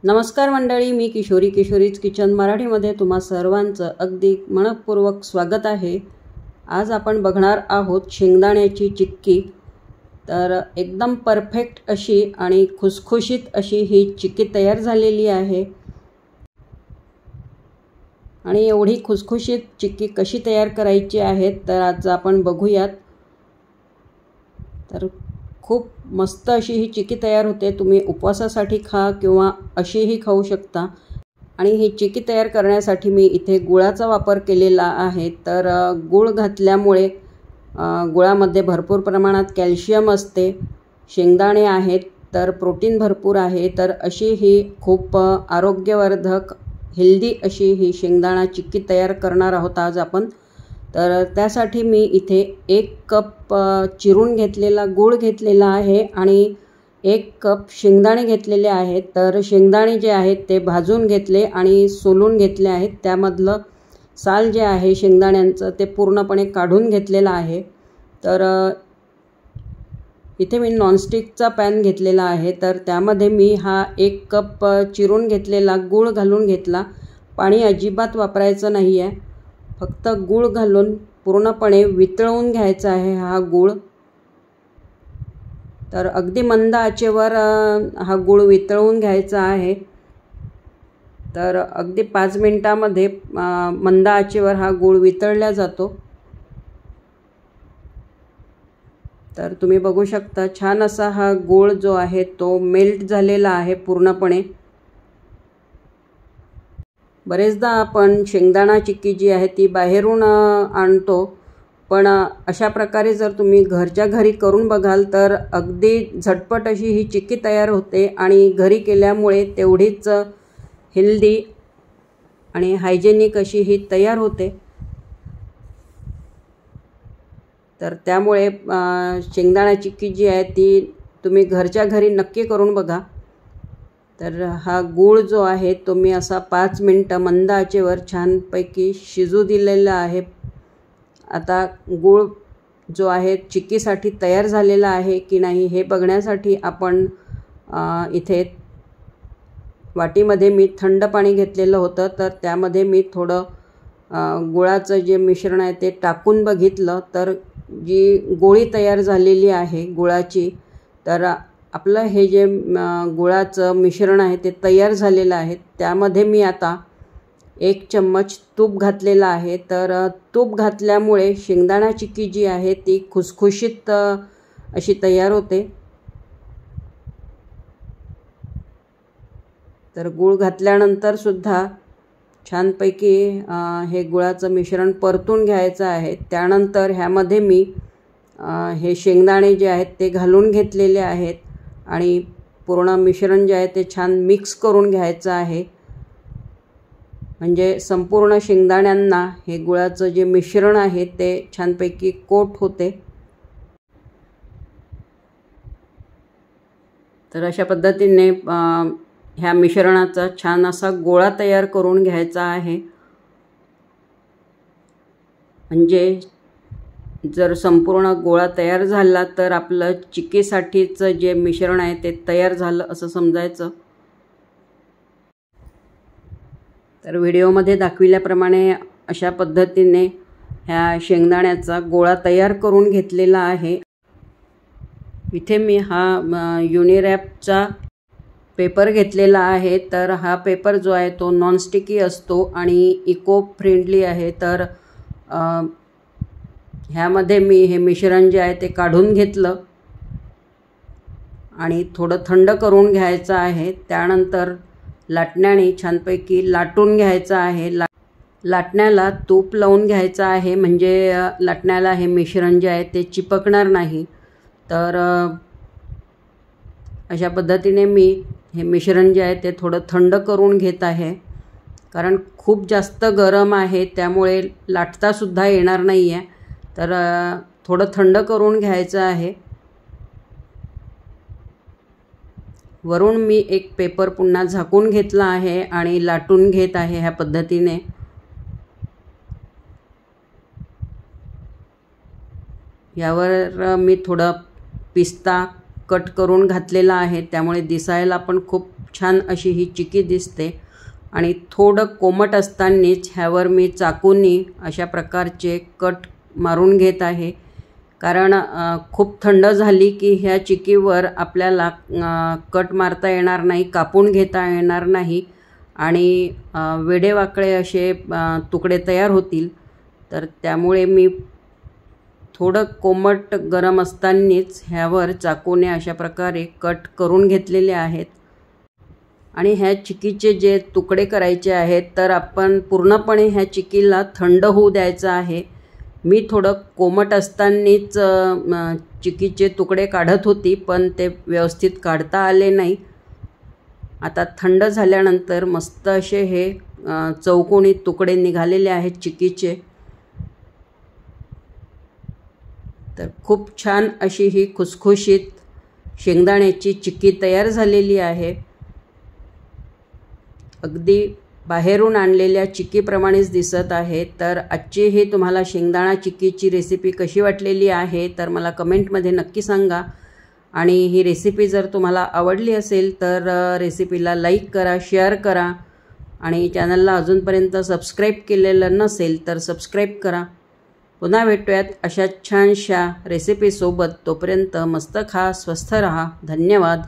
नमस्कार मंडळी, मी किशोरीज किचन मराठीमध्ये तुम्हा सर्वांचं अगदी मनपूर्वक स्वागत आहे। आज आपण बघणार आहोत शेंगदाण्याची चिक्की। तर एकदम परफेक्ट अशी आणि खुसखुशीत अशी ही चिक्की तयार झालेली आहे। आणि एवढी खुसखुशीत चिक्की कशी तयार करायची आहे तर आज आपण बघूयात। तर खूप मस्त अशी ही चिक्की तयार होते। तुम्ही उपवासासाठी खा किंवा अशीही खाऊ शकता। आणि ही चिक्की तयार करण्यासाठी मी इथे गुळाचा वापर केलेला आहे। तर गुळ घातल्यामुळे गुळामध्ये भरपूर प्रमाणात कॅल्शियम असते, शेंगदाणे आहेत तर प्रोटीन भरपूर आहे। तर अशी ही खूप आरोग्यवर्धक हेल्दी अशी ही शेंगदाणा चिक्की तयार करणार आहोत आज आपण। तर त्यासाठी मी इथे 1 कप चिरून घेतलेला गूळ घेतलेला आहे आणि 1 कप शेंगदाणे घेतलेले आहेत। तर शेंगदाणे जे आहेत ते भाजून घेतले आणि सोलून घेतले आहेत। त्यामधलं साल जे आहे शेंगदाण्यांचं ते पूर्णपणे काढून घेतलेलं आहे। तर इथे मी नॉनस्टिकचा पॅन घेतलेला आहे। तर त्यामध्ये मी हा 1 कप चिरून घेतलेला गूळ घालून घेतला। पाणी अजिबात वापरायचं नाही आहे, फक्त गूळ घालून पूर्णपणे वितळवून घ्यायचा आहे हा गूळ। तर अगदी मंद आचेवर हा गूळ वितळवून घ्यायचा आहे। तर अगदी 5 मिनिटांमध्ये मंद आचेवर हा गूळ वितळला जातो। तर तुम्ही बघू शकता छान असा हा गूळ जो आहे तो मेल्ट झालेला आहे पूर्णपणे। बरेचदा आपण शेंगदाणा चिक्की जी आहे ती बाहेरून आणतो, पण अशा प्रकारे जर तुम्ही घरच्या घरी करून बघाल तर अगदी झटपट अशी ही चिक्की तयार होते आणि घरी केल्यामुळे तेवढीच हेल्दी आणि हायजेनिक अशी ही तयार होते। तर त्यामुळे शेंगदाणा चिक्की जी आहे ती तुम्ही घरच्या घरी नक्की करून बघा। तर हा गूळ जो आहे तो मी असा 5 मिनिटं मंद आचेवर छानपैकी शिजू दिलेला आहे। आता गूळ जो आहे चिक्कीसाठी तयार झालेला आहे की नाही हे बघण्यासाठी आपण इथे वाटीमध्ये मी थंड पाणी घेतलेलं होतं। तर त्यामध्ये मी थोडं गुळाचं जे मिश्रण आहे ते टाकून बघितलं, तर जी गोळी तयार झालेली आहे गुळाची, तर आपलं हे जे गुळाचं मिश्रण आहे ते तयार झालेलं आहे। त्यामध्ये मी आता 1 चम्मच तूप घातलेला आहे। तर तूप घातल्यामुळे शेंगदाणा चिक्की जी आहे ती खुसखुशीत अशी तयार होते। तर गूळ घातल्यानंतर सुद्धा छानपैकी हे गुळाचं मिश्रण परतून घ्यायचं आहे। त्यानंतर ह्यामध्ये मी हे शेंगदाणे जे आहेत ते घालून घेतलेले आहेत आणि पूर्ण मिश्रण जे आहे ते छान मिक्स करून घ्यायचं आहे। म्हणजे संपूर्ण शेंगदाण्यांना हे गुळाचं जे मिश्रण आहे ते छानपैकी कोट होते। तर अशा पद्धतीने ह्या मिश्रणाचा छान असा गोळा तयार करून घ्यायचा आहे। म्हणजे जर संपूर्ण गोळा तयार झाला तर आपलं चिक्कीसाठीचं जे मिश्रण आहे ते तयार झालं असं समजायचं। तर व्हिडिओमध्ये दाखविल्याप्रमाणे अशा पद्धतीने ह्या शेंगदाण्याचा गोळा तयार करून घेतलेला आहे। इथे मी हा युनिरॅपचा पेपर घेतलेला आहे। तर हा पेपर जो आहे तो नॉनस्टिकी असतो आणि इको फ्रेंडली आहे। तर ह्यामध्ये मी हे मिश्रण जे आहे ते काढून घेतलं आणि थोडं थंड करून घ्यायचं आहे। त्यानंतर लाटण्याने छानपैकी लाटून घ्यायचं आहे। लाटण्याला तूप लावून घ्यायचं आहे, म्हणजे लाटण्याला हे मिश्रण जे आहे ते चिपकणार नाही। तर अशा पद्धतीने मी हे मिश्रण जे आहे ते थोडं थंड करून घेत आहे, कारण खूप जास्त गरम आहे त्यामुळे लाटतासुद्धा येणार नाही आहे। तर थोडं थंड करून घ्यायचं आहे। वरून मी एक पेपर पुन्हा झाकून घेतला आहे आणि लाटून घेत आहे ह्या पद्धतीने। यावर मी थोडं पिस्ता कट करून घातलेला आहे, त्यामुळे दिसायला पण खूप छान अशी ही चिकी दिसते आणि थोडं कोमट असतानाच ह्यावर मी चाकूनी अशा प्रकारचे कट मारून घेत आहे, कारण खूप थंड झाली की ह्या चिकीवर आपल्याला कट मारता येणार नाही, कापून घेता येणार नाही आणि वेडेवाकडे असे तुकडे तयार होतील. तर त्यामुळे मी थोडं कोमट गरम असतानाच ह्यावर चाकूने अशा प्रकारे कट करून घेतलेले आहेत. आणि ह्या चिकीचे जे तुकडे करायचे आहेत तर आपण पूर्णपणे ह्या चिकीला थंड होऊ द्यायचं आहे. मी थोडं कोमट असतानाच चिकीचे तुकडे काढत होती, पण ते व्यवस्थित काढता आले नाही. आता थंड झाल्यानंतर मस्त असे हे चौकोनी तुकडे निघालेले आहेत चिकीचे. तर खूप छान अशी ही खुसखुशीत शेंगदाण्याची चिक्की तयार झालेली आहे. अगदी बाहेरून आणलेल्या चिक्कीप्रमाणेच दिसत आहे. तर आजची ही तुम्हाला शेंगदाणा चिक्कीची रेसिपी कशी वाटलेली आहे तर मला कमेंटमध्ये नक्की सांगा. आणि ही रेसिपी जर तुम्हाला आवडली असेल तर रेसिपीला लाईक करा, शेअर करा आणि चॅनलला अजूनपर्यंत सबस्क्राईब केलेलं नसेल तर सबस्क्राईब करा. पुन्हा भेटूयात अशा छानशा रेसिपीसोबत. तोपर्यंत मस्त खा, स्वस्थ रहा. धन्यवाद.